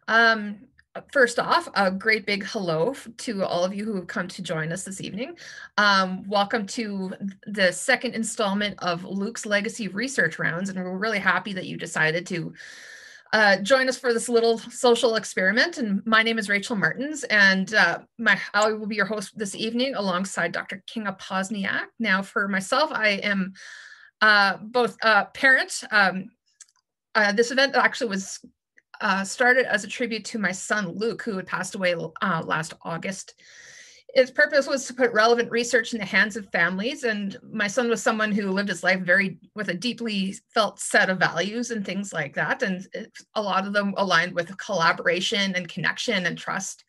Um, First off, a great big hello to all of you who have come to join us this evening. Welcome to the second installment of Luke's Legacy Research Rounds, and we're really happy that you decided to join us for this little social experiment. And my name is Rachel Martins, and I will be your host this evening alongside Dr. Kinga Pozniak. Now, for myself, I am both a parent. This event actually was started as a tribute to my son, Luke, who had passed away last August. Its purpose was to put relevant research in the hands of families. And my son was someone who lived his life with a deeply felt set of values and things like that. And a lot of them aligned with collaboration and connection and trust.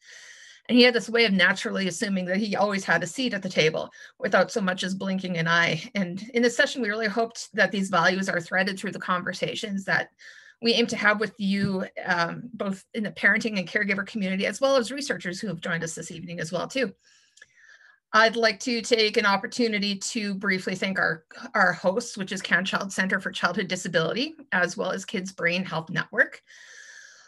And he had this way of naturally assuming that he always had a seat at the table without so much as blinking an eye. And in this session, we really hoped that these values are threaded through the conversations that we aim to have with you, both in the parenting and caregiver community, as well as researchers who have joined us this evening as well, too. I'd like to take an opportunity to briefly thank our hosts, which is CanChild Center for Childhood Disability, as well as Kids Brain Health Network.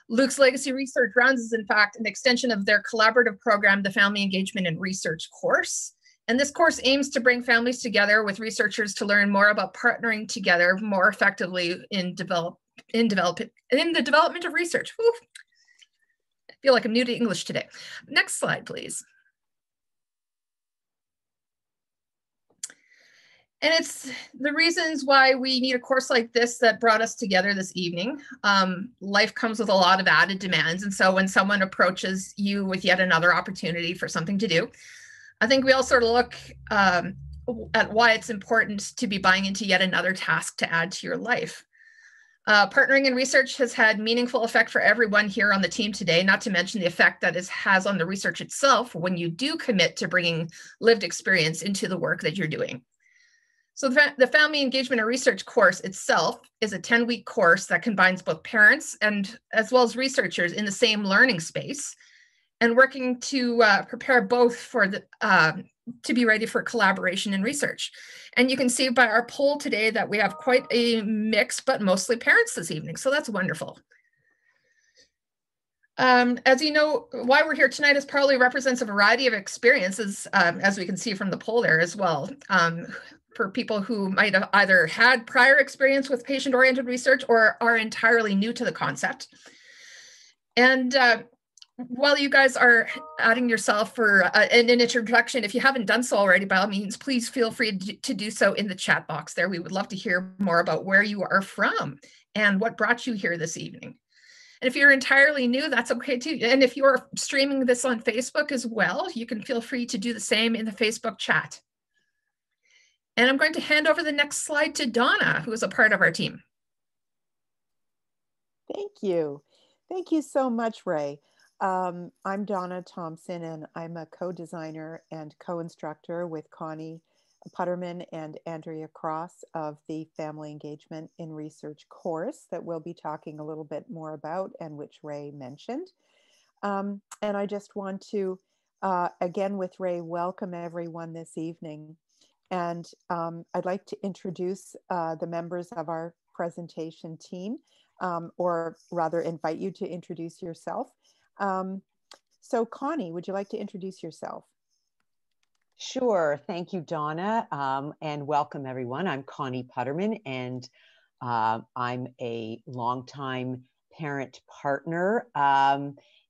Luke's Legacy Research Rounds is, in fact, an extension of their collaborative program, the Family Engagement and Research course. And this course aims to bring families together with researchers to learn more about partnering together more effectively in the development of research. Whew. I feel like I'm new to English today. Next slide, please. And it's the reasons why we need a course like this that brought us together this evening. Life comes with a lot of added demands. And so when someone approaches you with yet another opportunity for something to do, I think we all sort of look at why it's important to be buying into yet another task to add to your life. Partnering in research has had meaningful effect for everyone here on the team today, not to mention the effect that it has on the research itself when you do commit to bringing lived experience into the work that you're doing. So the Family Engagement and Research course itself is a 10-week course that combines both parents and as well as researchers in the same learning space and working to prepare both for to be ready for collaboration and research. And you can see by our poll today that we have quite a mix, but mostly parents this evening. So that's wonderful. As you know, why we're here tonight is probably represents a variety of experiences, as we can see from the poll there as well. For people who might have either had prior experience with patient-oriented research or are entirely new to the concept. And while you guys are adding yourself for an introduction, if you haven't done so already, by all means, please feel free to do so in the chat box there. We would love to hear more about where you are from and what brought you here this evening. And if you're entirely new, that's okay too. And if you're streaming this on Facebook as well, you can feel free to do the same in the Facebook chat. And I'm going to hand over the next slide to Donna, who is a part of our team. Thank you. Thank you so much, Ray. I'm Donna Thompson, and I'm a co-designer and co-instructor with Connie Putterman and Andrea Cross of the Family Engagement in Research course that we'll be talking a little bit more about and which Ray mentioned. And I just want to, again with Ray, welcome everyone this evening. And I'd like to introduce the members of our presentation team, or rather invite you to introduce yourself. So Connie, would you like to introduce yourself? Sure. Thank you, Donna, and welcome everyone. I'm Connie Putterman, and I'm a longtime parent partner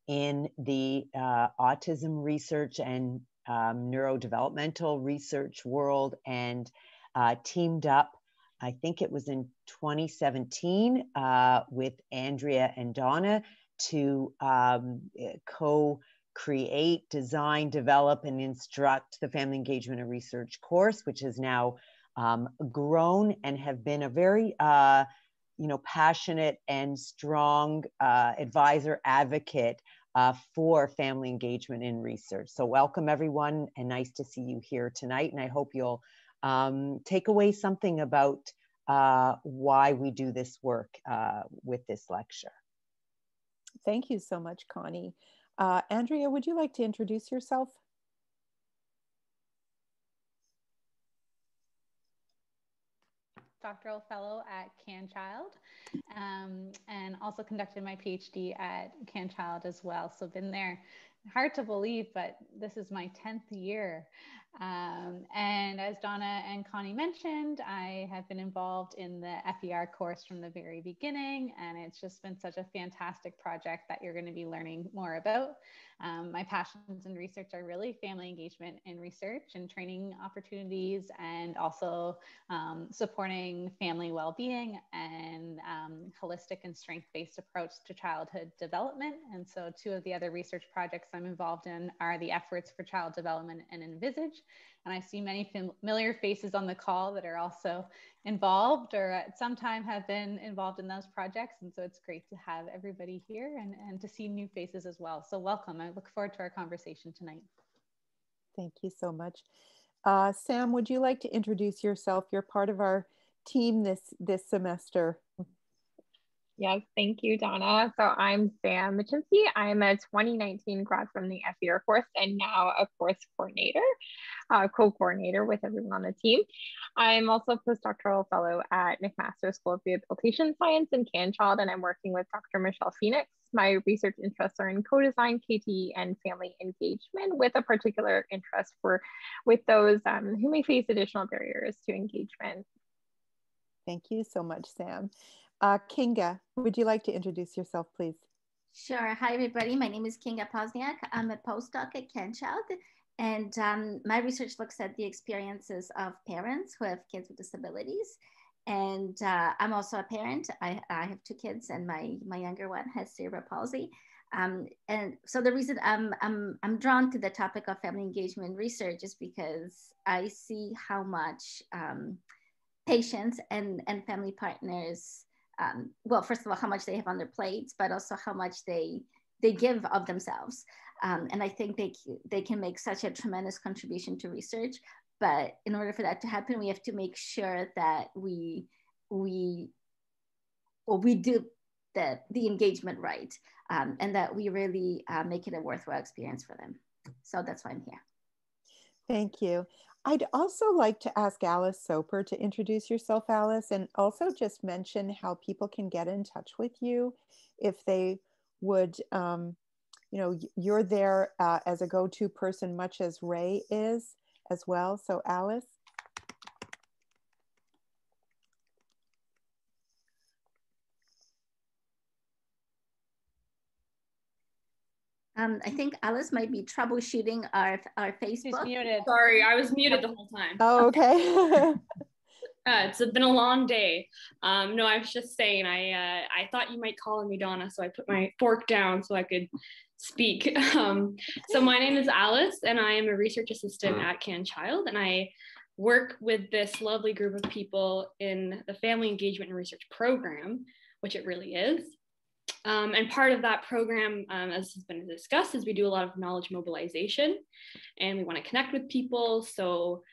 in the autism research and neurodevelopmental research world, and teamed up, I think it was in 2017, with Andrea and Donna to co-create, design, develop, and instruct the Family Engagement and Research course, which has now grown and have been a very passionate and strong advisor advocate for family engagement in research. So welcome everyone, and nice to see you here tonight. And I hope you'll take away something about why we do this work with this lecture. Thank you so much, Connie. Andrea, would you like to introduce yourself? postdoctoral fellow at CanChild, and also conducted my PhD at CanChild as well. So been there. Hard to believe, but this is my 10th year. And as Donna and Connie mentioned, I have been involved in the FER course from the very beginning, and it's just been such a fantastic project that you're going to be learning more about. My passions in research are really family engagement in research and training opportunities, and also supporting family well-being and holistic and strength-based approach to childhood development. And so two of the other research projects I'm involved in are the Efforts for Child Development and Envisage. And I see many familiar faces on the call that are also involved or at some time have been involved in those projects. And so it's great to have everybody here and to see new faces as well. So welcome. I look forward to our conversation tonight. Thank you so much. Sam, would you like to introduce yourself? You're part of our team this semester. Yes, thank you, Donna. So I'm Sam Machinsky. I'm a 2019 grad from the FER course and now a course coordinator, co-coordinator with everyone on the team. I'm also a postdoctoral fellow at McMaster School of Rehabilitation Science in CanChild, and I'm working with Dr. Michelle Phoenix. My research interests are in co-design, KT, and family engagement, with a particular interest with those who may face additional barriers to engagement. Thank you so much, Sam. Kinga, would you like to introduce yourself, please? Sure. Hi, everybody. My name is Kinga Pozniak. I'm a postdoc at CanChild, and my research looks at the experiences of parents who have kids with disabilities. And I'm also a parent. I have two kids, and my younger one has cerebral palsy. And so the reason I'm drawn to the topic of family engagement research is because I see how much patients and family partners, well, first of all, how much they have on their plates, but also how much they give of themselves. And I think they can make such a tremendous contribution to research. But in order for that to happen, we have to make sure that we do the engagement right, and that we really make it a worthwhile experience for them. So that's why I'm here. Thank you. I'd also like to ask Alice Soper to introduce yourself, Alice, and also just mention how people can get in touch with you if they would, you're there as a go-to person, much as Ray is as well. So Alice. I think Alice might be troubleshooting our Facebook. She's muted. Sorry, I was muted the whole time. Oh, okay. It's been a long day. No, I was just saying, I thought you might call me Donna, so I put my fork down so I could speak. So my name is Alice, and I am a research assistant at CanChild, and I work with this lovely group of people in the Family Engagement and Research Program, which it really is. And part of that program, as has been discussed, is we do a lot of knowledge mobilization, and we want to connect with people. So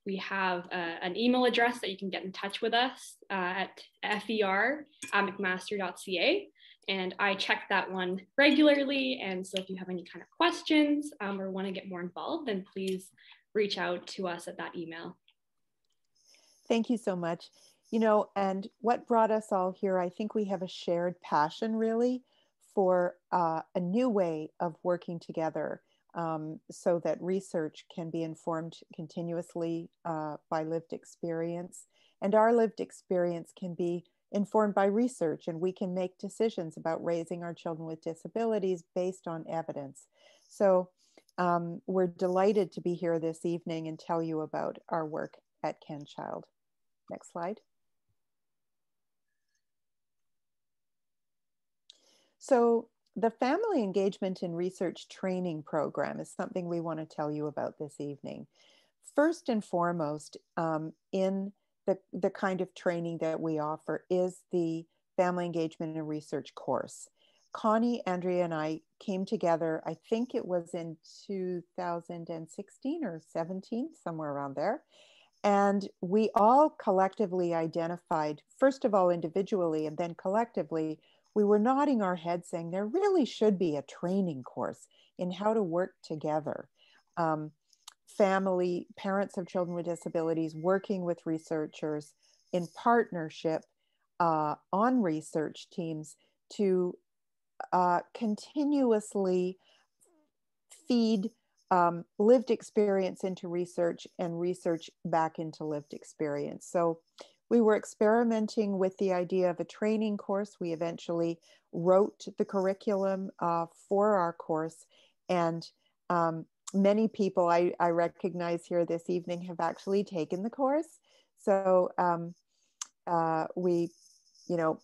we have an email address that you can get in touch with us at fer@mcmaster.ca. And I check that one regularly. And so if you have any kind of questions or want to get more involved, then please reach out to us at that email. Thank you so much. And what brought us all here, I think we have a shared passion really for a new way of working together so that research can be informed continuously by lived experience. And our lived experience can be informed by research, and we can make decisions about raising our children with disabilities based on evidence. So we're delighted to be here this evening and tell you about our work at CanChild. Next slide. So the Family Engagement and Research Training Program is something we want to tell you about this evening. First and foremost, in the kind of training that we offer is the Family Engagement and Research course. Connie, Andrea, and I came together, I think it was in 2016 or 17, somewhere around there. And we all collectively identified, first of all individually and then collectively, we were nodding our heads saying there really should be a training course in how to work together. parents of children with disabilities working with researchers in partnership on research teams to continuously feed lived experience into research and research back into lived experience. So we were experimenting with the idea of a training course. We eventually wrote the curriculum for our course, and many people I recognize here this evening have actually taken the course. So we,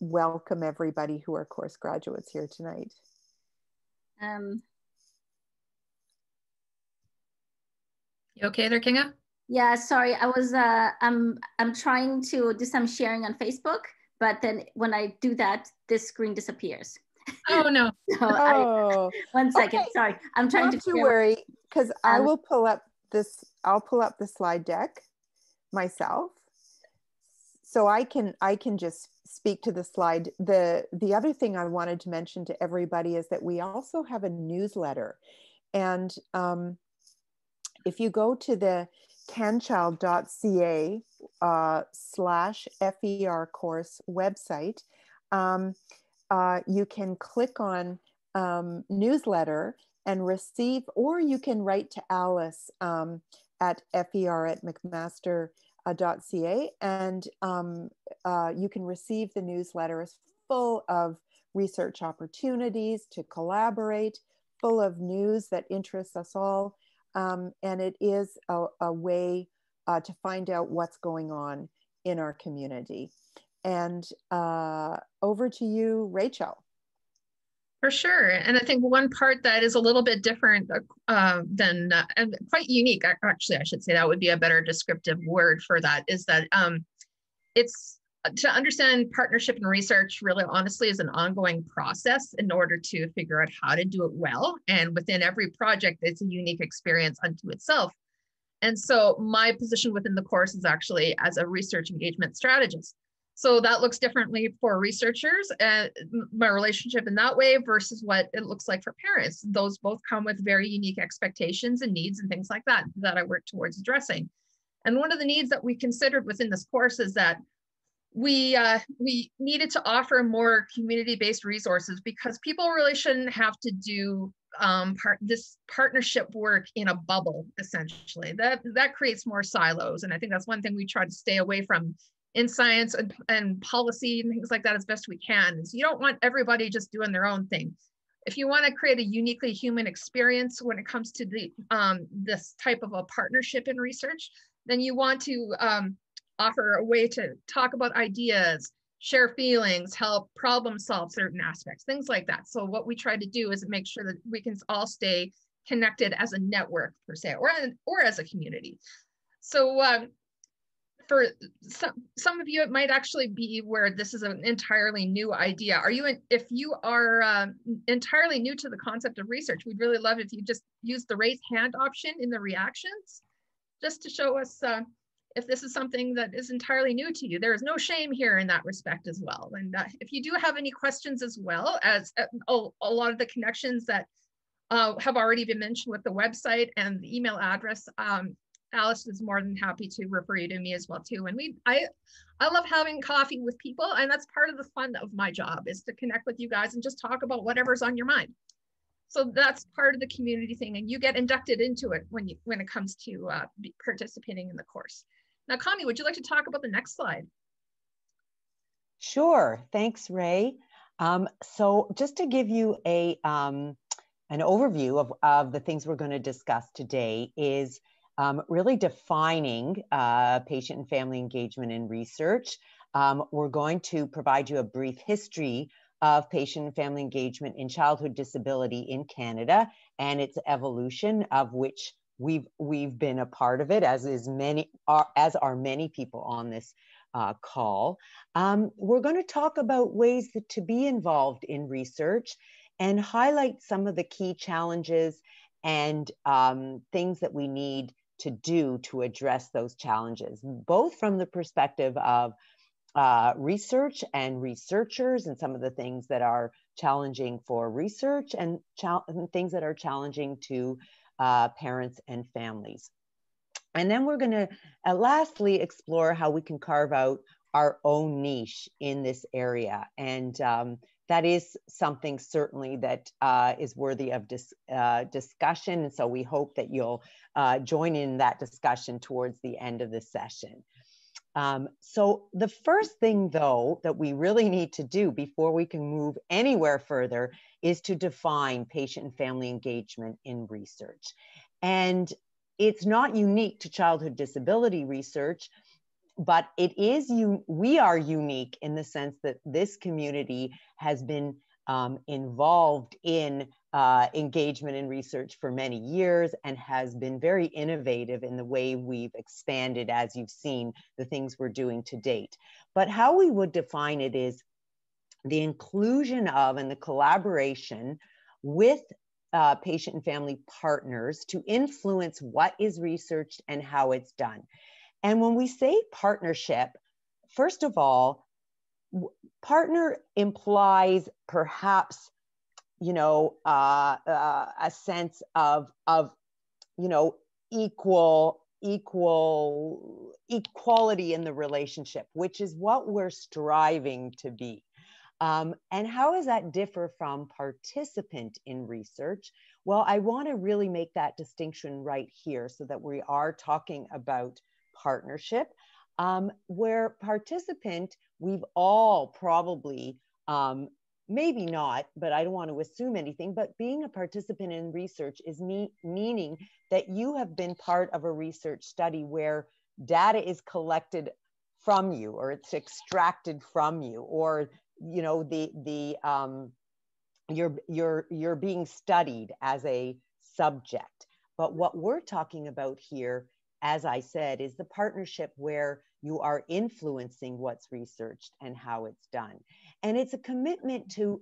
welcome everybody who are course graduates here tonight. You okay there, Kinga? Yeah, sorry. I was I'm trying to do some sharing on Facebook, but then when I do that, this screen disappears. Oh no. So one second. Okay. Sorry, I'm trying Not to worry, because I will pull up this. I'll pull up the slide deck myself, so I can just speak to the slide. The other thing I wanted to mention to everybody is that we also have a newsletter, and if you go to the canchild.ca /FER course website, you can click on newsletter and receive, or you can write to Alice at fer@mcmaster.ca, and you can receive the newsletter. It's full of research opportunities to collaborate, full of news that interests us all. And it is a way to find out what's going on in our community. And over to you, Rachel. For sure. And I think one part that is a little bit different than, and quite unique, actually, I should say that would be a better descriptive word for that, is that it's to understand partnership and research really honestly is an ongoing process in order to figure out how to do it well. And within every project, it's a unique experience unto itself. And so my position within the course is actually as a research engagement strategist. So that looks differently for researchers and my relationship in that way versus what it looks like for parents. Those both come with very unique expectations and needs and things like that I work towards addressing. And one of the needs that we considered within this course is that we needed to offer more community-based resources because people really shouldn't have to do this partnership work in a bubble, essentially. That creates more silos. And I think that's one thing we try to stay away from in science and policy and things like that as best we can. Is you don't want everybody just doing their own thing. If you want to create a uniquely human experience when it comes to the this type of a partnership in research, then you want to offer a way to talk about ideas, share feelings, help problem solve certain aspects, things like that. So what we try to do is make sure that we can all stay connected as a network per se, or as a community. So for some of you, it might actually be where this is an entirely new idea. If you are entirely new to the concept of research, we'd really love if you just use the raise hand option in the reactions, just to show us if this is something that is entirely new to you. There is no shame here in that respect as well. And if you do have any questions as well, as a lot of the connections that have already been mentioned with the website and the email address, Alice is more than happy to refer you to me as well too. And I love having coffee with people, and that's part of the fun of my job, is to connect with you guys and just talk about whatever's on your mind. So that's part of the community thing, and you get inducted into it when it comes to participating in the course. Now, Connie, would you like to talk about the next slide? Sure, thanks, Ray. So just to give you an overview of the things we're going to discuss today is really defining patient and family engagement in research. We're going to provide you a brief history of patient and family engagement in childhood disability in Canada and its evolution, of which we've been a part of it, as are many people on this call. We're going to talk about ways to be involved in research and highlight some of the key challenges and things that we need to do to address those challenges, both from the perspective of research and researchers, and some of the things that are challenging for research and things that are challenging to parents and families. And then we're going to lastly explore how we can carve out our own niche in this area. And that is something certainly that is worthy of discussion. And so we hope that you'll join in that discussion towards the end of the session. So the first thing, though, that we really need to do before we can move anywhere further is to define patient and family engagement in research. And it's not unique to childhood disability research, but it is we are unique in the sense that this community has been involved in engagement in research for many years and has been very innovative in the way we've expanded, as you've seen, the things we're doing to date. But how we would define it is the inclusion of and the collaboration with patient and family partners to influence what is researched and how it's done. And when we say partnership, first of all, partner implies perhaps, you know, a sense of you know, equality in the relationship, which is what we're striving to be. And how does that differ from participant in research? Well, I want to really make that distinction right here so that we are talking about partnership, where participant, we've all probably, maybe not, but I don't want to assume anything, but being a participant in research is meaning that you have been part of a research study where data is collected from you, or it's extracted from you, or you know, you're being studied as a subject. But what we're talking about here, as I said, is the partnership where you are influencing what's researched and how it's done. And it's a commitment to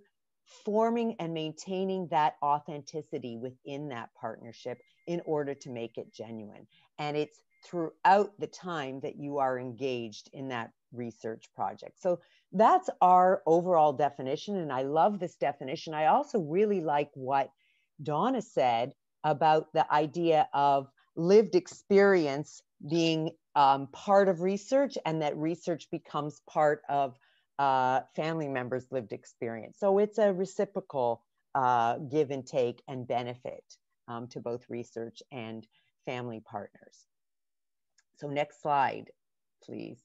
forming and maintaining that authenticity within that partnership in order to make it genuine. And it's throughout the time that you are engaged in that research project. So that's our overall definition. And I love this definition. I also really like what Donna said about the idea of lived experience being part of research, and that research becomes part of family members' lived experience. So it's a reciprocal give and take and benefit to both research and family partners. So next slide, please.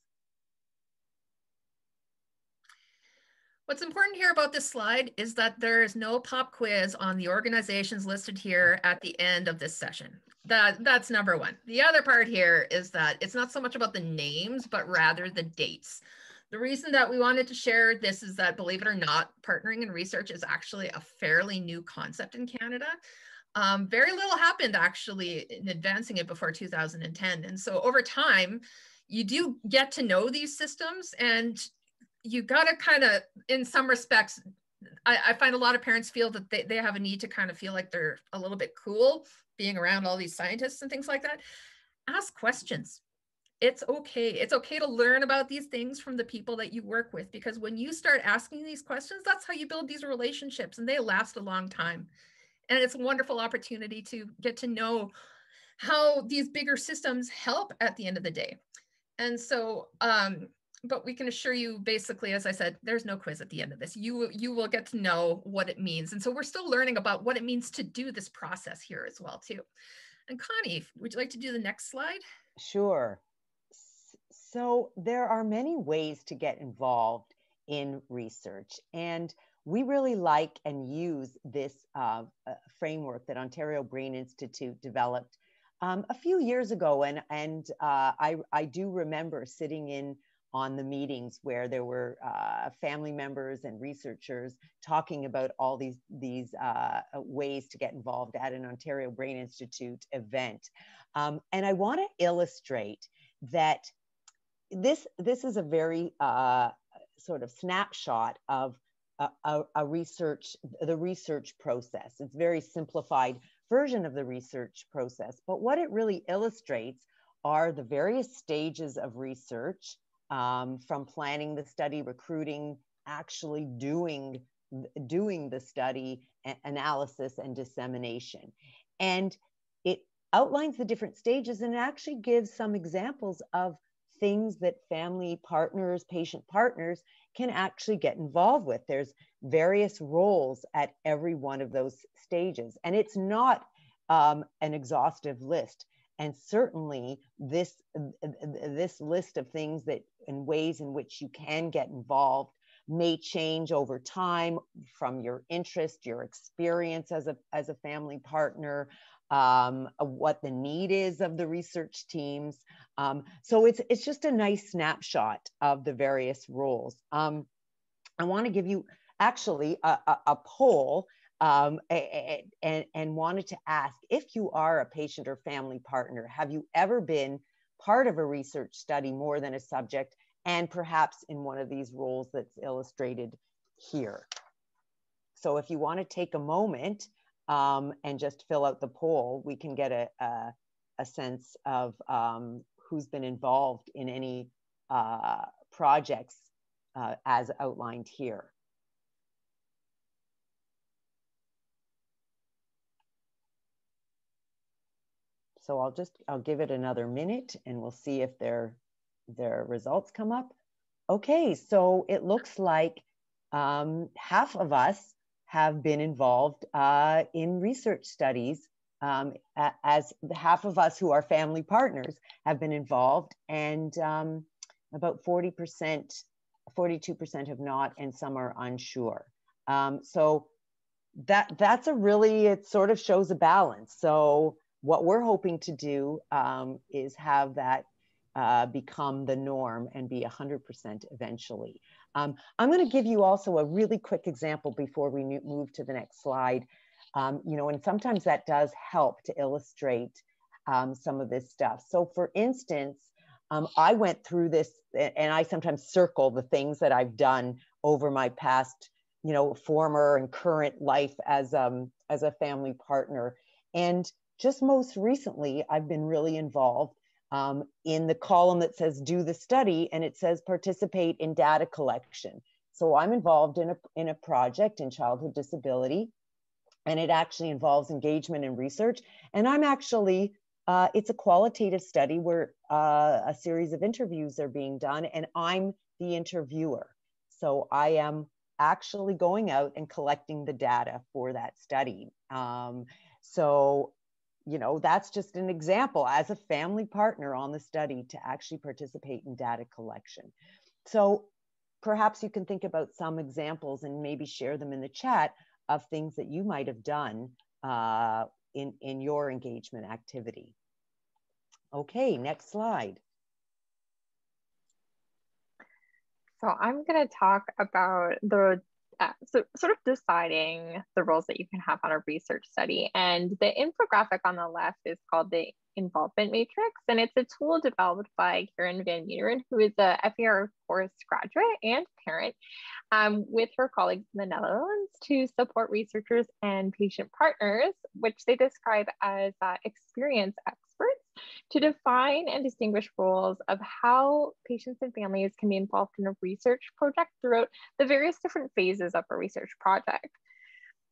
What's important here about this slide is that there is no pop quiz on the organizations listed here at the end of this session. That's number one. The other part here is that it's not so much about the names, but rather the dates. The reason that we wanted to share this is that, believe it or not, partnering in research is actually a fairly new concept in Canada. Very little happened actually in advancing it before 2010. And so over time, you do get to know these systems, and you got to kind of, in some respects, I find a lot of parents feel that they have a need to kind of feel like they're a little bit cool being around all these scientists and things like that. Ask questions. It's okay. It's okay to learn about these things from the people that you work with, because when you start asking these questions, that's how you build these relationships, and they last a long time. And it's a wonderful opportunity to get to know how these bigger systems help at the end of the day. And so, but we can assure you, basically, as I said, there's no quiz at the end of this. You will get to know what it means. And so we're still learning about what it means to do this process here as well, too. And Connie, would you like to do the next slide? Sure. So there are many ways to get involved in research. And we really like and use this framework that Ontario Brain Institute developed a few years ago. And I do remember sitting in on the meetings where there were family members and researchers talking about all these ways to get involved at an Ontario Brain Institute event. And I want to illustrate that this is a very sort of snapshot of the research process. It's a very simplified version of the research process, but what it really illustrates are the various stages of research, from planning the study, recruiting, actually doing the study, analysis, and dissemination. And it outlines the different stages and actually gives some examples of things that family partners, patient partners can actually get involved with. There's various roles at every one of those stages, and it's not an exhaustive list. And certainly this list of things that and ways in which you can get involved may change over time from your interest, your experience as a family partner, what the need is of the research teams. So it's just a nice snapshot of the various roles. I want to give you actually a poll and wanted to ask, if you are a patient or family partner, have you ever been part of a research study more than a subject, and perhaps in one of these roles that's illustrated here? So if you want to take a moment and just fill out the poll, we can get a sense of who's been involved in any projects as outlined here. So I'll give it another minute and we'll see if their results come up. Okay, so it looks like half of us have been involved in research studies, as half of us who are family partners have been involved, and about 40%, 42% have not, and some are unsure. So that's a really, it sort of shows a balance. So what we're hoping to do is have that become the norm and be 100% eventually. I'm going to give you also a really quick example before we move to the next slide. You know, and sometimes that does help to illustrate some of this stuff. So for instance, I went through this, and I sometimes circle the things that I've done over my past, you know, former and current life as a family partner. And just most recently, I've been really involved in the column that says do the study, and it says participate in data collection. So I'm involved in a project in childhood disability, and it actually involves engagement and research. And I'm actually, it's a qualitative study where a series of interviews are being done, and I'm the interviewer. So I am actually going out and collecting the data for that study. So, you know, that's just an example as a family partner on the study to actually participate in data collection. So perhaps you can think about some examples and maybe share them in the chat of things that you might have done in your engagement activity. Okay, next slide. So I'm going to talk about the sort of deciding the roles that you can have on a research study. And the infographic on the left is called the Involvement Matrix, and it's a tool developed by Karen Van Meeteren, who is a FER course graduate and parent, with her colleagues in the Netherlands to support researchers and patient partners, which they describe as experienced experts, to define and distinguish roles of how patients and families can be involved in a research project throughout the various different phases of a research project.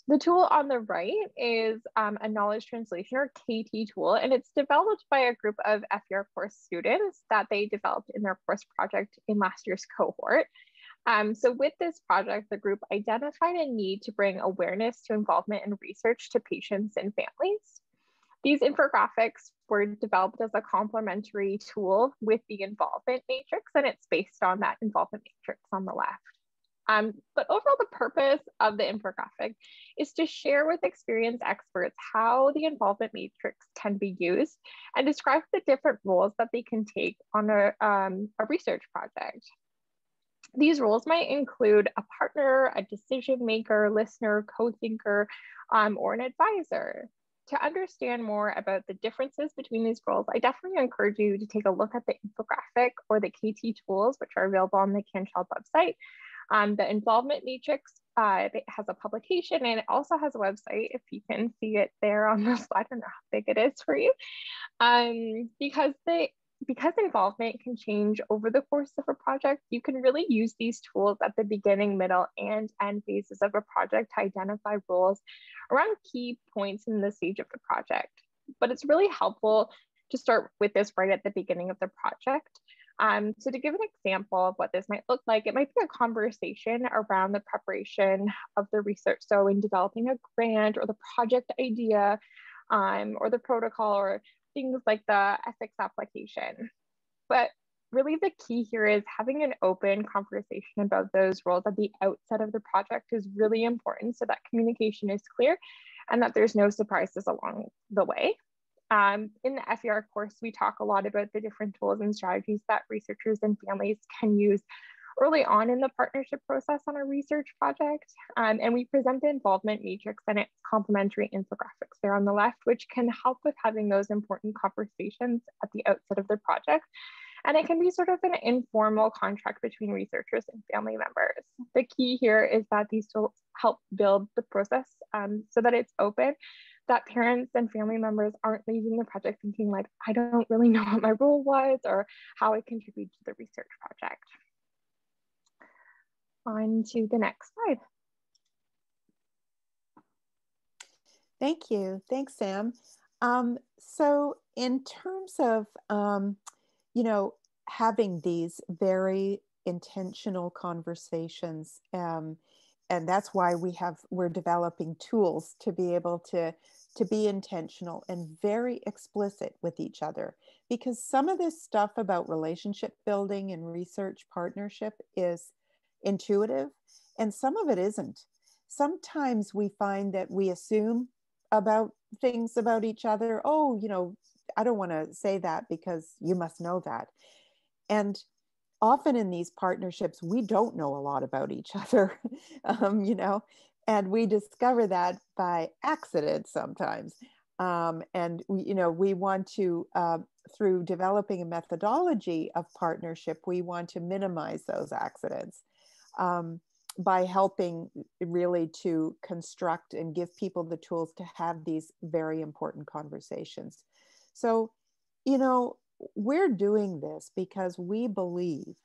The tool on the right is a knowledge translation or KT tool, and it's developed by a group of FER course students that they developed in their course project in last year's cohort. So with this project, the group identified a need to bring awareness to involvement in research to patients and families. These infographics were developed as a complementary tool with the involvement matrix, and it's based on that involvement matrix on the left. But overall, the purpose of the infographic is to share with experienced experts how the involvement matrix can be used and describe the different roles that they can take on a research project. These roles might include a partner, a decision maker, listener, co-thinker, or an advisor. To understand more about the differences between these roles, I definitely encourage you to take a look at the infographic or the KT tools, which are available on the CanChild website. The involvement matrix, it has a publication, and it also has a website, if you can see it there on the slide. I don't know how big it is for you, because involvement can change over the course of a project. You can really use these tools at the beginning, middle, and end phases of a project to identify roles around key points in the stage of the project. but it's really helpful to start with this right at the beginning of the project. So to give an example of what this might look like, it might be a conversation around the preparation of the research. So in developing a grant or the project idea, or the protocol, or things like the ethics application. But really the key here is having an open conversation about those roles at the outset of the project is really important, so that communication is clear and that there's no surprises along the way. In the FER course, we talk a lot about the different tools and strategies that researchers and families can use early on in the partnership process on a research project. And we present the involvement matrix and its complementary infographics there on the left, which can help with having those important conversations at the outset of the project. And it can be sort of an informal contract between researchers and family members. The key here is that these tools help build the process so that it's open, that parents and family members aren't leaving the project thinking like, I don't really know what my role was or how I contribute to the research project. On to the next slide. Thank you. Thanks, Sam. So in terms of, you know, having these very intentional conversations, and that's why we're developing tools to be able to be intentional and very explicit with each other, because some of this stuff about relationship building and research partnership is intuitive and some of it isn't. Sometimes we find that we assume about things about each other. Oh, you know, I don't want to say that because you must know that. And often in these partnerships, we don't know a lot about each other, you know, and we discover that by accident sometimes. And we, you know, we want to, through developing a methodology of partnership, we want to minimize those accidents by helping really to construct and give people the tools to have these very important conversations. So, you know, we're doing this because we believe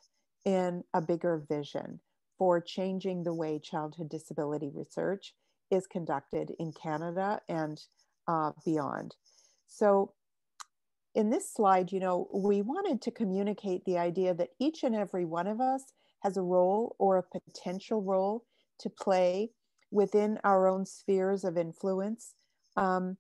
in a bigger vision for changing the way childhood disability research is conducted in Canada and beyond. So in this slide, you know, we wanted to communicate the idea that each and every one of us has a role or a potential role to play within our own spheres of influence in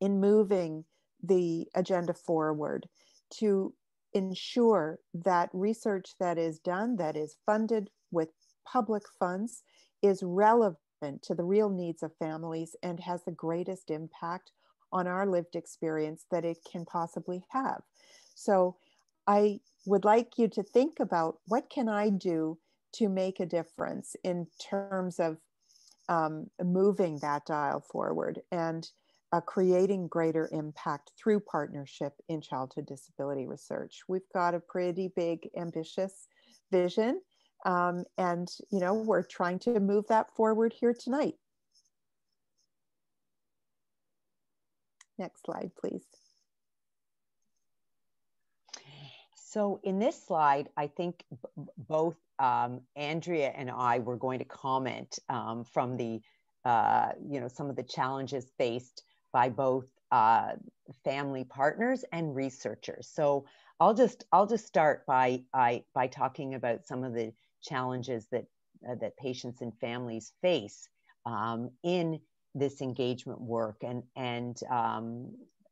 moving the agenda forward to ensure that research that is done, that is funded with public funds, is relevant to the real needs of families and has the greatest impact on our lived experience that it can possibly have. So I would like you to think about, what can I do to make a difference in terms of moving that dial forward and creating greater impact through partnership in childhood disability research. We've got a pretty big, ambitious vision, and you know, we're trying to move that forward here tonight. Next slide, please. So in this slide, I think both Andrea and I were going to comment from the, you know, some of the challenges faced by both family partners and researchers. So I'll just start by talking about some of the challenges that that patients and families face in this engagement work. And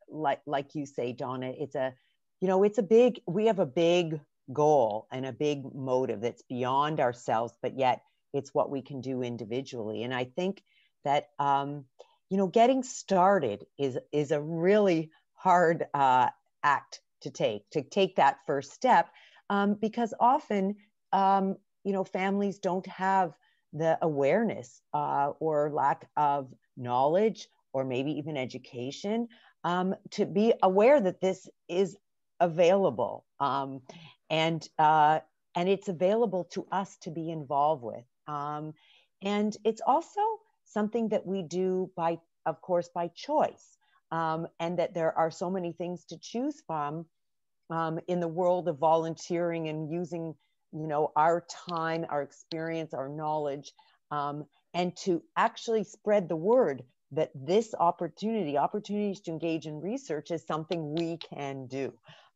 like you say, Donna, it's a, you know, it's a big, we have a big goal and a big motive that's beyond ourselves, but yet it's what we can do individually. And I think that, you know, getting started is a really hard act to take that first step, because often, you know, families don't have the awareness or lack of knowledge or maybe even education to be aware that this is available, and it's available to us to be involved with, and it's also something that we do by, of course, by choice, and that there are so many things to choose from in the world of volunteering and using, you know, our time, our experience, our knowledge, and to actually spread the word that this opportunities to engage in research is something we can do.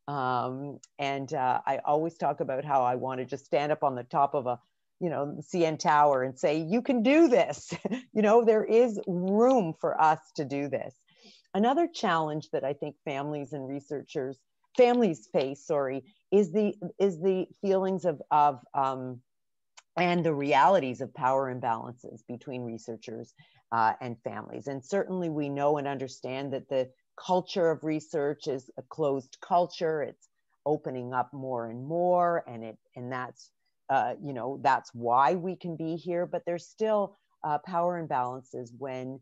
I always talk about how I want to just stand up on the top of a, CN Tower and say, you can do this. There is room for us to do this. Another challenge that I think families face, is the feelings of and the realities of power imbalances between researchers and families. And certainly we know and understand that the culture of research is a closed culture. It's opening up more and more, and that's that's why we can be here. But there's still power imbalances when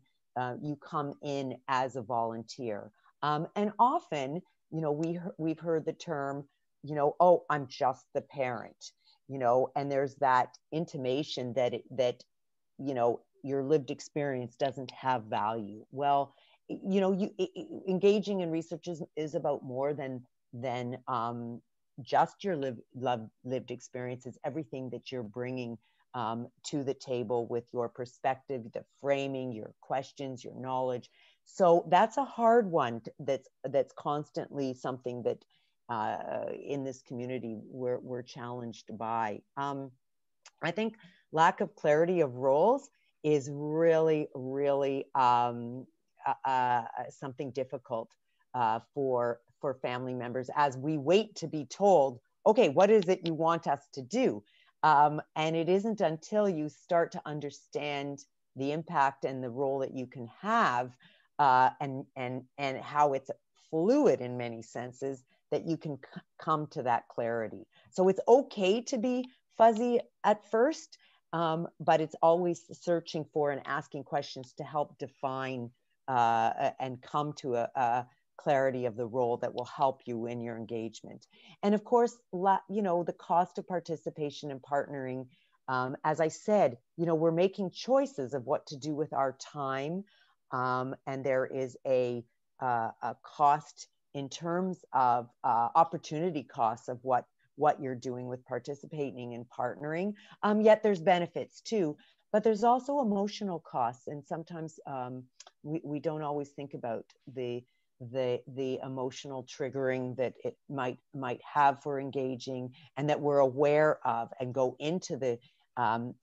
you come in as a volunteer, and often we've heard the term oh, I'm just the parent, and there's that intimation that your lived experience doesn't have value. Well, engaging in research is about more than just your lived experiences. Everything that you're bringing to the table with your perspective, the framing, your questions, your knowledge. So that's a hard one. That's constantly something that in this community we're challenged by. I think lack of clarity of roles is really, really something difficult for family members as we wait to be told, okay, what is it you want us to do? And it isn't until you start to understand the impact and the role that you can have and how it's fluid in many senses that you can come to that clarity. So it's okay to be fuzzy at first, but it's always searching for and asking questions to help define and come to a clarity of the role that will help you in your engagement. And of course, the cost of participation and partnering. As I said, we're making choices of what to do with our time, and there is a cost in terms of opportunity costs of what you're doing with participating and partnering. Yet there's benefits too, but there's also emotional costs, and sometimes we don't always think about the emotional triggering that it might have for engaging, and that we're aware of and go into the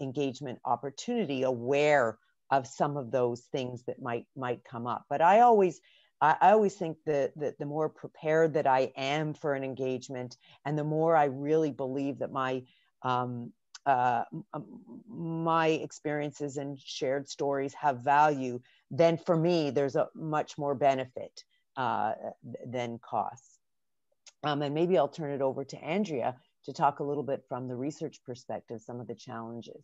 engagement opportunity aware of some of those things that might come up. But I always think that the more prepared that I am for an engagement, and the more I really believe that my experiences and shared stories have value, then for me, there's a much more benefit than costs. And maybe I'll turn it over to Andrea to talk a little bit from the research perspective, some of the challenges.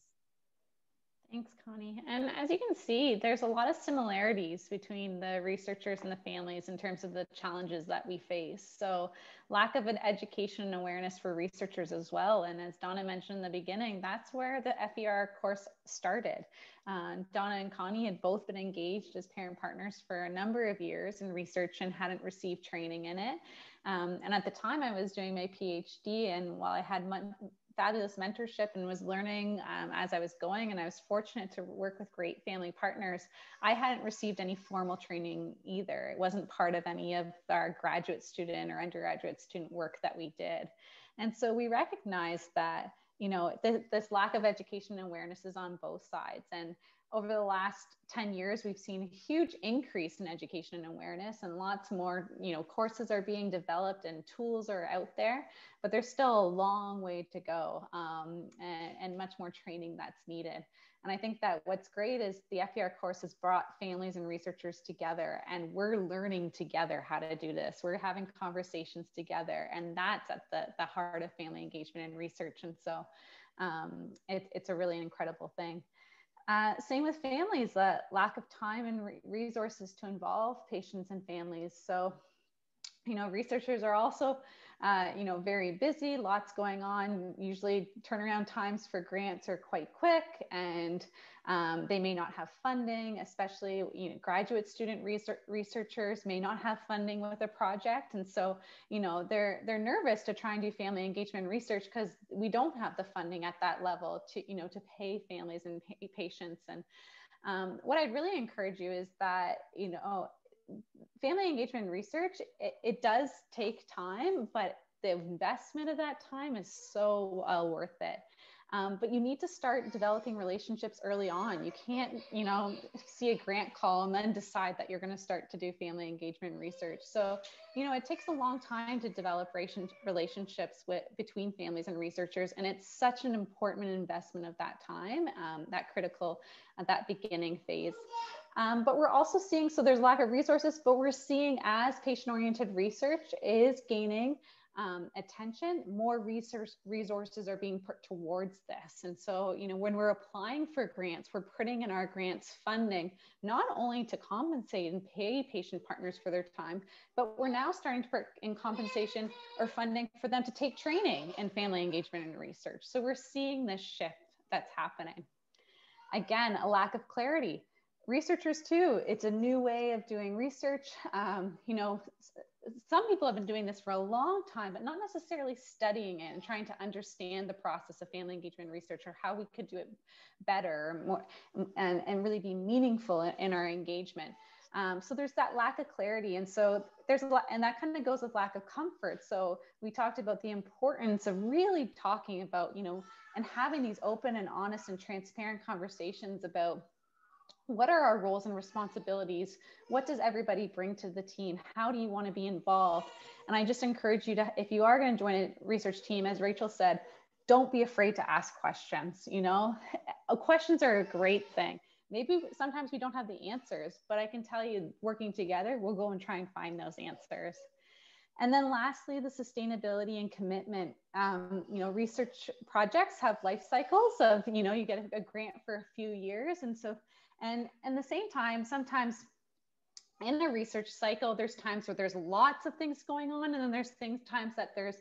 Thanks, Connie. And as you can see, there's a lot of similarities between the researchers and the families in terms of the challenges that we face. So lack of an education and awareness for researchers as well. And as Donna mentioned in the beginning, that's where the FER course started. Donna and Connie had both been engaged as parent partners for a number of years in research and hadn't received training in it. And at the time I was doing my PhD, and while I had fabulous mentorship and was learning as I was going, and I was fortunate to work with great family partners, I hadn't received any formal training either. It wasn't part of any of our graduate student or undergraduate student work that we did. And so we recognized that, this lack of education and awareness is on both sides. And over the last 10 years, we've seen a huge increase in education and awareness, and lots more, courses are being developed and tools are out there, but there's still a long way to go, and much more training that's needed. And I think that what's great is the FER course has brought families and researchers together, and we're learning together how to do this. We're having conversations together, and that's at the heart of family engagement and research. And so it's a really incredible thing. Same with families, the lack of time and resources to involve patients and families. So, researchers are also, very busy, lots going on. Usually turnaround times for grants are quite quick, and they may not have funding, especially, graduate student researchers may not have funding with a project. And so, they're nervous to try and do family engagement research because we don't have the funding at that level to, to pay families and patients. And What I'd really encourage you is that, you know, family engagement research, it does take time, but the investment of that time is so well worth it. But you need to start developing relationships early on. You can't, you know, see a grant call and then decide that you're going to start to do family engagement research. So, you know, it takes a long time to develop relationships between families and researchers. And it's such an important investment of that time, that critical at that beginning phase. But we're also seeing, so there's lack of resources, but we're seeing as patient-oriented research is gaining attention, more resources are being put towards this. And so, you know, when we're applying for grants, we're putting in our grants funding, not only to compensate and pay patient partners for their time, but we're now starting to put in compensation or funding for them to take training in family engagement and research. So we're seeing this shift that's happening. Again, a lack of clarity. Researchers too, it's a new way of doing research. You know, some people have been doing this for a long time, but not necessarily studying it and trying to understand the process of family engagement research or how we could do it better, more, and really be meaningful in our engagement. So there's that lack of clarity. And so there's a lot, and that kind of goes with lack of comfort. So we talked about the importance of really talking about, you know, and having these open and honest and transparent conversations about what are our roles and responsibilities? What does everybody bring to the team? How do you want to be involved? And I just encourage you to, if you are going to join a research team, as Rachel said, don't be afraid to ask questions. You know, questions are a great thing. Maybe sometimes we don't have the answers, but I can tell you, working together, we'll go and try and find those answers. And then lastly, the sustainability and commitment. You know, research projects have life cycles of, you know, you get a grant for a few years. And so, and the same time, sometimes in a research cycle, there's times where there's lots of things going on. And then there's times that there's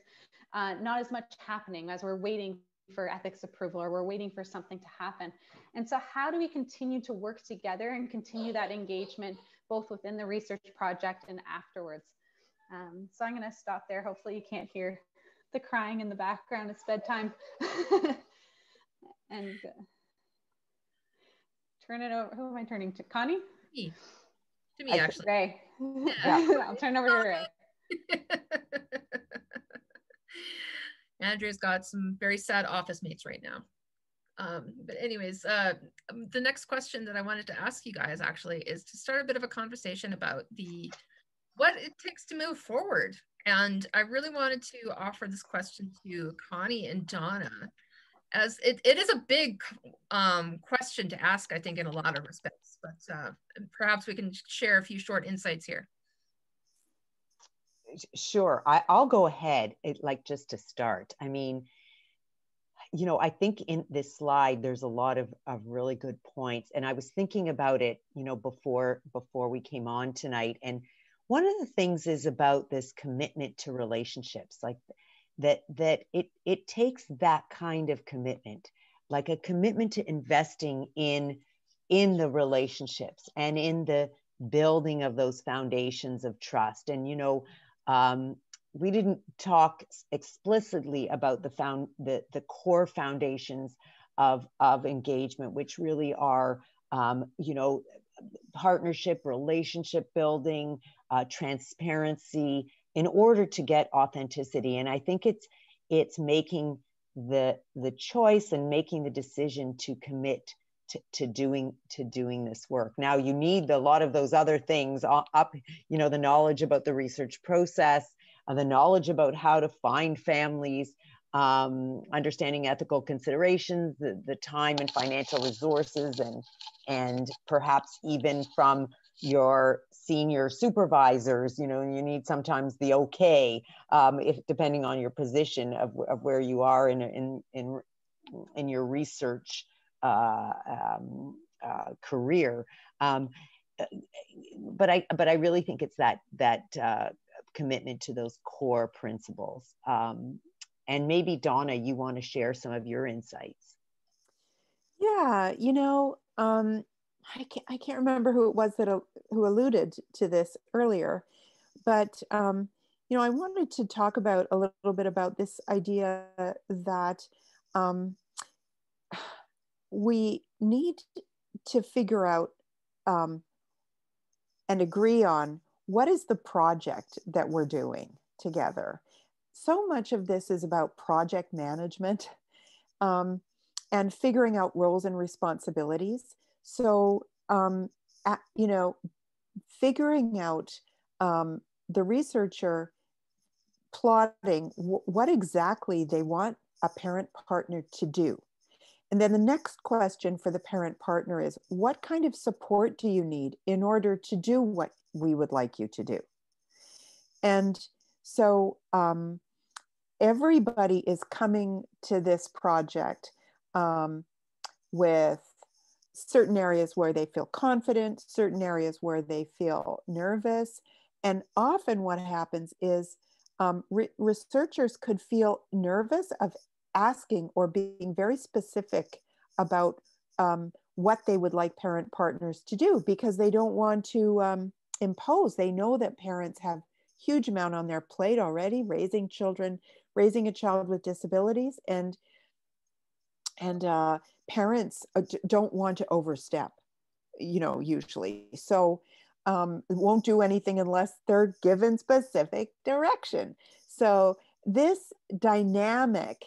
not as much happening as we're waiting for ethics approval or we're waiting for something to happen. And so how do we continue to work together and continue that engagement, both within the research project and afterwards? So I'm going to stop there. Hopefully you can't hear the crying in the background. It's bedtime. And turn it over. Who am I turning to? Connie? To me, actually. Ray. Yeah. I'll turn over to Ray. Andrea's got some very sad office mates right now. But anyways, the next question that I wanted to ask you guys actually is to start a bit of a conversation about what it takes to move forward. And I really wanted to offer this question to Connie and Donna, as it is a big question to ask, I think, in a lot of respects, but perhaps we can share a few short insights here. Sure, I'll go ahead, like just to start. I mean, you know, I think in this slide, there's a lot of really good points. And I was thinking about it, you know, before we came on tonight. And one of the things is about this commitment to relationships, like that it takes that kind of commitment, like a commitment to investing in the relationships and in the building of those foundations of trust. And, you know, we didn't talk explicitly about the core foundations of engagement, which really are, you know, partnership, relationship building, transparency, in order to get authenticity. And I think it's making the choice and making the decision to commit to doing this work. Now you need a lot of those other things up, you know, the knowledge about the research process, the knowledge about how to find families, understanding ethical considerations, the time and financial resources, and perhaps even from your senior supervisors, you know, you need sometimes the okay, if depending on your position of where you are in your research career. But I really think it's that commitment to those core principles. And maybe Donna, you want to share some of your insights? Yeah, you know, I can't remember who it was who alluded to this earlier, but you know, I wanted to talk about a little bit about this idea that we need to figure out and agree on what is the project that we're doing together. So much of this is about project management and figuring out roles and responsibilities. So, you know, figuring out the researcher plotting what exactly they want a parent partner to do. And then the next question for the parent partner is, what kind of support do you need in order to do what we would like you to do? And so everybody is coming to this project with certain areas where they feel confident, certain areas where they feel nervous. And often what happens is researchers could feel nervous of asking or being very specific about what they would like parent partners to do, because they don't want to impose. They know that parents have huge amount on their plate already, raising children, raising a child with disabilities, and parents don't want to overstep, you know, usually. So won't do anything unless they're given specific direction. So this dynamic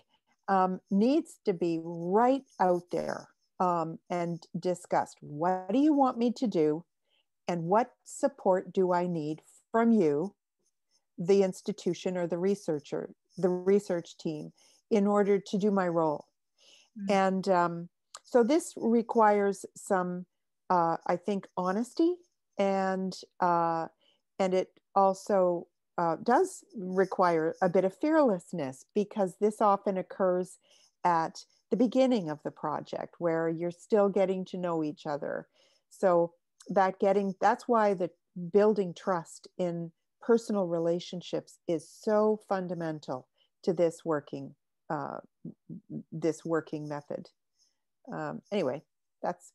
needs to be right out there and discussed. What do you want me to do? And what support do I need from you, the institution or the researcher, the research team, in order to do my role? Mm-hmm. And so this requires some, I think, honesty, and it also does require a bit of fearlessness, because this often occurs at the beginning of the project where you're still getting to know each other. So that's why the building trust in personal relationships is so fundamental to this working method. Anyway,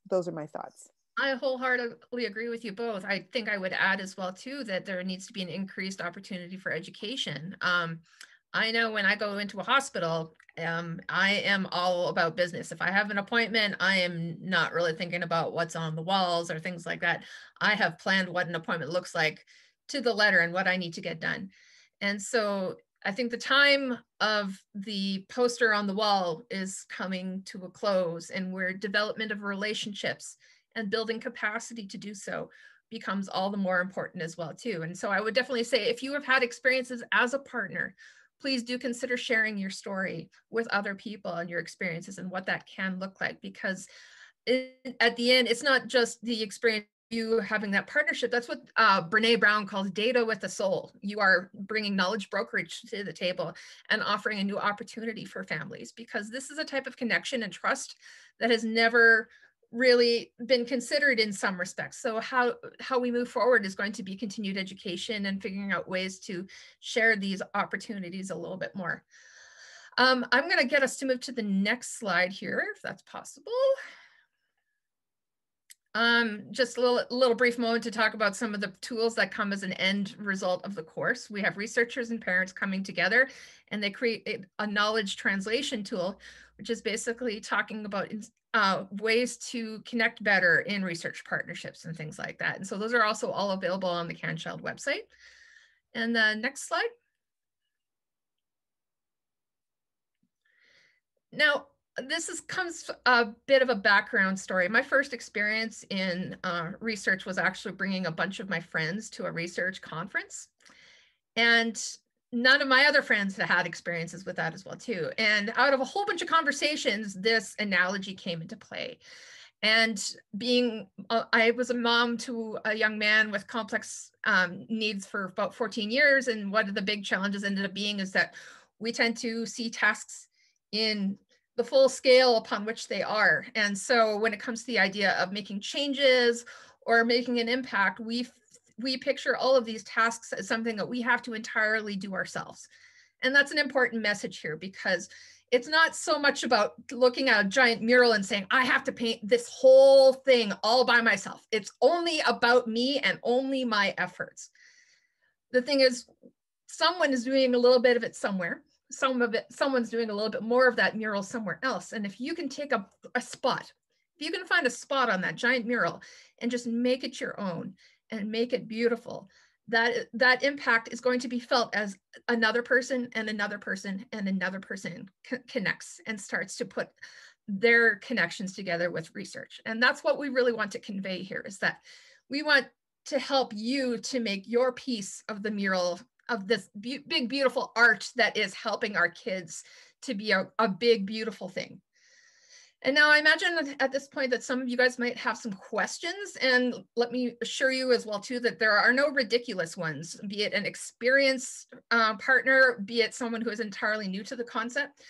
those are my thoughts. I wholeheartedly agree with you both. I think I would add as well too that there needs to be an increased opportunity for education. I know when I go into a hospital, I am all about business. If I have an appointment, I am not really thinking about what's on the walls or things like that. I have planned what an appointment looks like to the letter and what I need to get done. And so I think the time of the poster on the wall is coming to a close, and where development of relationships and building capacity to do so becomes all the more important as well too. And so I would definitely say, if you have had experiences as a partner, please do consider sharing your story with other people and your experiences and what that can look like, because at the end, it's not just the experience you having that partnership. That's what Brene Brown calls data with a soul. You are bringing knowledge brokerage to the table and offering a new opportunity for families, because this is a type of connection and trust that has never really been considered in some respects. So how we move forward is going to be continued education and figuring out ways to share these opportunities a little bit more. I'm going to get us to move to the next slide here, if that's possible. Just a little brief moment to talk about some of the tools that come as an end result of the course. We have researchers and parents coming together, and they create a knowledge translation tool, which is basically talking about ways to connect better in research partnerships and things like that. And so those are also all available on the CanChild website. And the next slide. Now, this comes a bit of a background story. My first experience in research was actually bringing a bunch of my friends to a research conference. And none of my other friends had experiences with that as well too. And out of a whole bunch of conversations, this analogy came into play. And I was a mom to a young man with complex needs for about 14 years. And one of the big challenges ended up being is that we tend to see tasks in the full scale upon which they are. And so when it comes to the idea of making changes or making an impact, we picture all of these tasks as something that we have to entirely do ourselves. And that's an important message here, because it's not so much about looking at a giant mural and saying, I have to paint this whole thing all by myself. It's only about me and only my efforts. The thing is, someone is doing a little bit of it somewhere. Someone's doing a little bit more of that mural somewhere else. And if you can take a spot if you can find a spot on that giant mural and just make it your own and make it beautiful, that impact is going to be felt as another person and another person and another person connects and starts to put their connections together with research. And that's what we really want to convey here, is that we want to help you to make your piece of the mural of this big, beautiful art that is helping our kids to be a big, beautiful thing. And now I imagine at this point that some of you guys might have some questions, and let me assure you as well too that there are no ridiculous ones, be it an experienced partner, be it someone who is entirely new to the concept.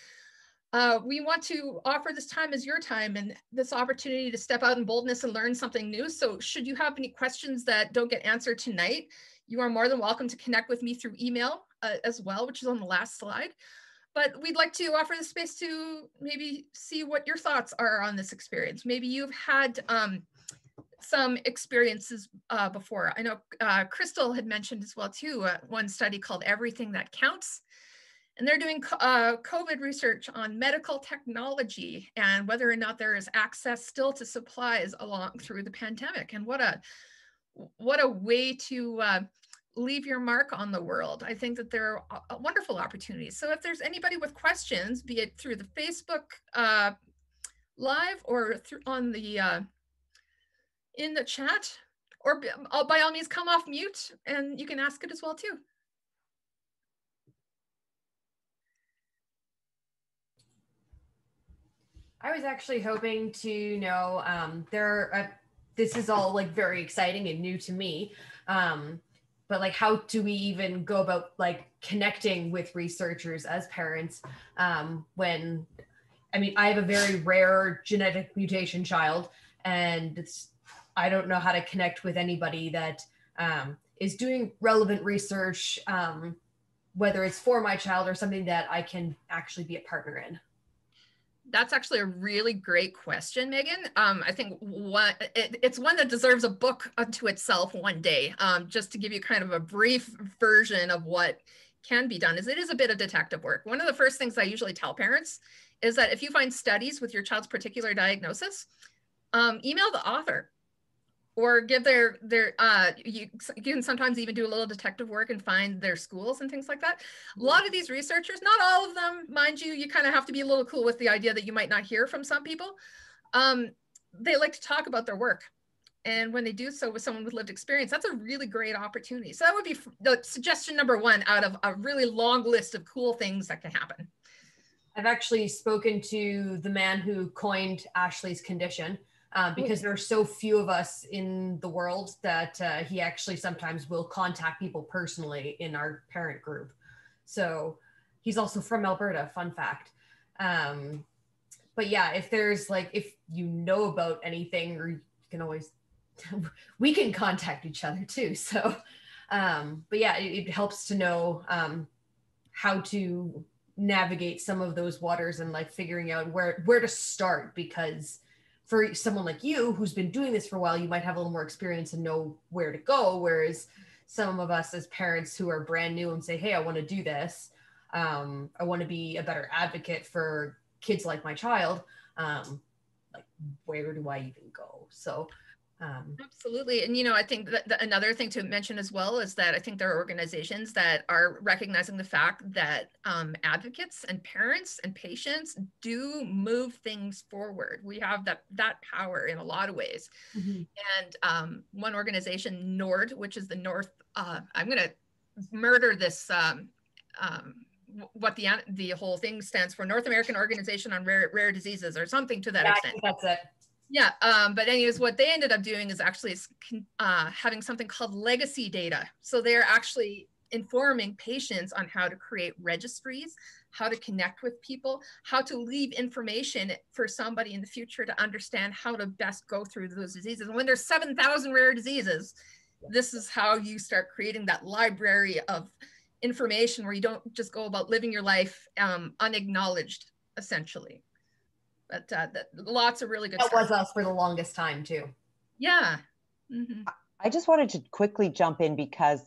We want to offer this time as your time and this opportunity to step out in boldness and learn something new. So should you have any questions that don't get answered tonight, you are more than welcome to connect with me through email as well, which is on the last slide. But we'd like to offer the space to maybe see what your thoughts are on this experience. Maybe you've had some experiences before. I know Crystal had mentioned as well too, one study called Everything That Counts. And they're doing COVID research on medical technology and whether or not there is access still to supplies along through the pandemic. And what a way to leave your mark on the world. I think that there are wonderful opportunities. So if there's anybody with questions, be it through the Facebook live or through on the in the chat, or by all means come off mute and you can ask it as well too. I was actually hoping to know, this is all like very exciting and new to me, but like how do we even go about like connecting with researchers as parents when, I mean, I have a very rare genetic mutation child, and I don't know how to connect with anybody that is doing relevant research, whether it's for my child or something that I can actually be a partner in. That's actually a really great question, Megan. I think it's one that deserves a book unto itself one day. Just to give you kind of a brief version of what can be done, is it is a bit of detective work. One of the first things I usually tell parents is that if you find studies with your child's particular diagnosis, email the author. Or give you can sometimes even do a little detective work and find their schools and things like that. A lot of these researchers, not all of them, mind you, you kind of have to be a little cool with the idea that you might not hear from some people. They like to talk about their work. And when they do so with someone with lived experience, that's a really great opportunity. So that would be the suggestion number one out of a really long list of cool things that can happen. I've actually spoken to the man who coined Ashley's condition. Because there are so few of us in the world that he actually sometimes will contact people personally in our parent group. So he's also from Alberta, fun fact. But yeah, if there's like, if you know about anything, or you can always, we can contact each other too. So, but yeah, it helps to know how to navigate some of those waters and like figuring out where to start, because for someone like you who's been doing this for a while, you might have a little more experience and know where to go. Whereas some of us as parents who are brand new and say, hey, I want to do this. I want to be a better advocate for kids like my child. Like, where do I even go? So absolutely. And, you know, I think that another thing to mention as well is that I think there are organizations that are recognizing the fact that advocates and parents and patients do move things forward. We have that power in a lot of ways. Mm-hmm. And one organization, NORD, which is the North, I'm going to murder this, what the whole thing stands for, North American Organization on Rare Diseases or something to that extent. I think that's it. Yeah, but anyways, what they ended up doing is actually having something called legacy data. So they're actually informing patients on how to create registries, how to connect with people, how to leave information for somebody in the future to understand how to best go through those diseases. And when there's 7,000 rare diseases, this is how you start creating that library of information where you don't just go about living your life unacknowledged, essentially. But lots of really good that stuff. Was us for the longest time too. Yeah. Mm-hmm. I just wanted to quickly jump in because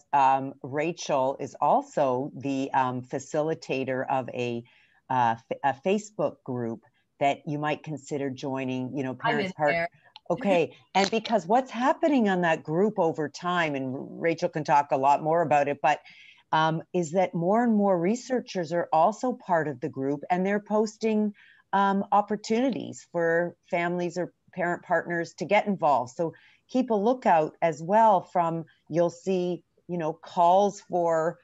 Rachel is also the facilitator of a Facebook group that you might consider joining, you know, I'm parents in part. there. Okay. And because what's happening on that group over time, and Rachel can talk a lot more about it, but is that more and more researchers are also part of the group, and they're posting opportunities for families or parent partners to get involved. So keep a lookout as well from, you'll see, you know, calls for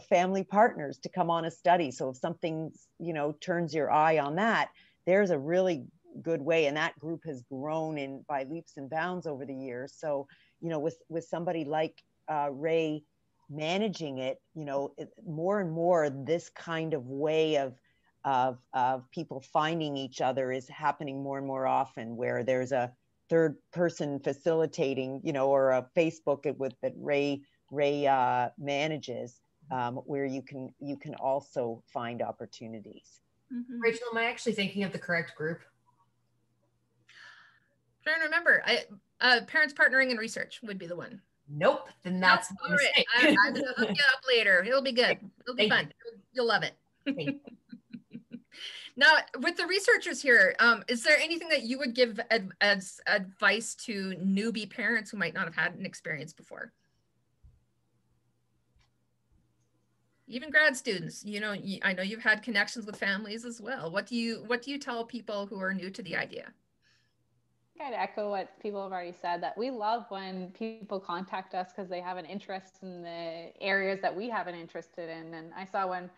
family partners to come on a study. So if something, you know, turns your eye on that, there's a really good way. And that group has grown in by leaps and bounds over the years. So, you know, with somebody like Ray managing it, you know, more and more this kind of way of people finding each other is happening more and more often, where there's a third person facilitating, you know, or a Facebook with that Ray manages, where you can also find opportunities. Mm-hmm. Rachel, am I actually thinking of the correct group? Trying to remember, parents partnering in research would be the one. Nope, then that's nope. my All mistake. right. I'm gonna hook you up later. It'll be good. It'll be fun. You'll love it. Now, with the researchers here, is there anything that you would give as advice to newbie parents who might not have had an experience before? Even grad students, you know, I know you've had connections with families as well. What do you tell people who are new to the idea? I'd echo what people have already said, that we love when people contact us because they have an interest in the areas that we have an interest in. And I saw when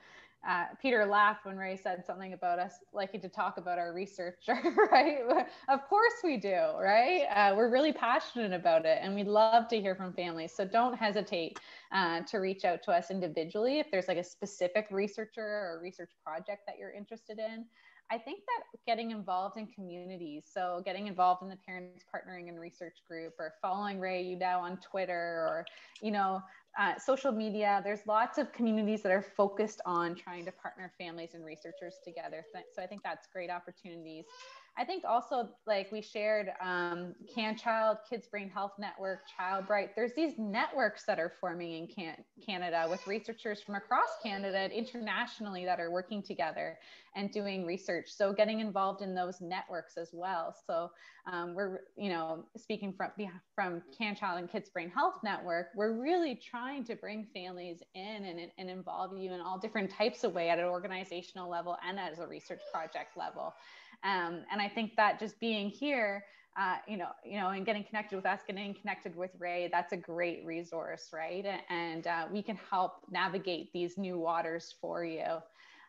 Peter laughed when Ray said something about us liking to talk about our research, right? Of course we do, right? We're really passionate about it, and we'd love to hear from families. So don't hesitate to reach out to us individually if there's like a specific researcher or research project that you're interested in. I think that getting involved in communities, so getting involved in the Parents Partnering and Research group, or following Ray, you know, on Twitter, or, you know, social media, there's lots of communities that are focused on trying to partner families and researchers together. So I think that's great opportunities. I think also, like we shared, CanChild, Kids Brain Health Network, Child Bright, there's these networks that are forming in Canada with researchers from across Canada and internationally that are working together and doing research. So getting involved in those networks as well. So we're, you know, speaking from CanChild and Kids Brain Health Network, we're really trying to bring families in and involve you in all different types of ways at an organizational level and as a research project level. And I think that just being here, you know, and getting connected with us, getting connected with Ray, that's a great resource, right? And we can help navigate these new waters for you.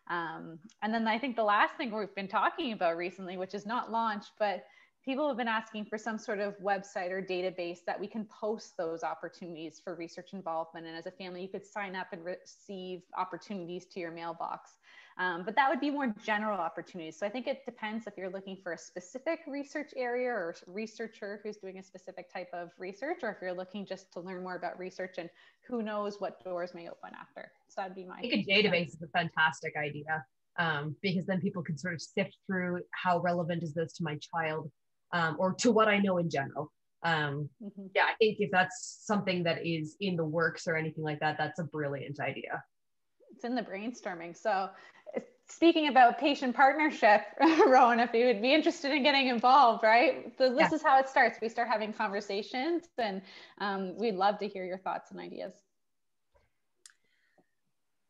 And then I think the last thing we've been talking about recently, which is not launched, but people have been asking for some sort of website or database that we can post those opportunities for research involvement. And as a family, you could sign up and receive opportunities to your mailbox. But that would be more general opportunities. So I think it depends if you're looking for a specific research area or researcher who's doing a specific type of research, or if you're looking just to learn more about research, and who knows what doors may open after. So that'd be my— I think a database is a fantastic idea, because then people can sort of sift through how relevant is this to my child, or to what I know in general. Yeah, I think if that's something that is in the works or anything like that, that's a brilliant idea. It's in the brainstorming. So speaking about patient partnership, Rowan, if you would be interested in getting involved, right? So this is how it starts. We start having conversations, and we'd love to hear your thoughts and ideas.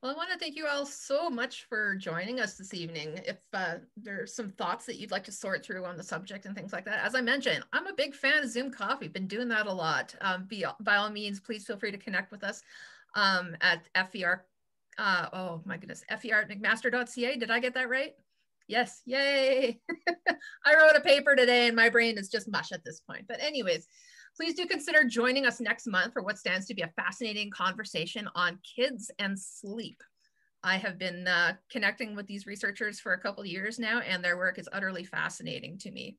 Well, I want to thank you all so much for joining us this evening. If there's some thoughts that you'd like to sort through on the subject and things like that, as I mentioned, I'm a big fan of Zoom Coffee. Been doing that a lot. By all means, please feel free to connect with us at FER. Oh my goodness, FER@mcmaster.ca. Did I get that right? Yes, yay. I wrote a paper today and my brain is just mush at this point. But anyways, please do consider joining us next month for what stands to be a fascinating conversation on kids and sleep. I have been connecting with these researchers for a couple of years now, and their work is utterly fascinating to me.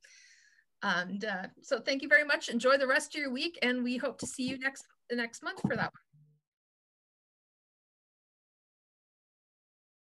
And so thank you very much. Enjoy the rest of your week, and we hope to see you next month for that one.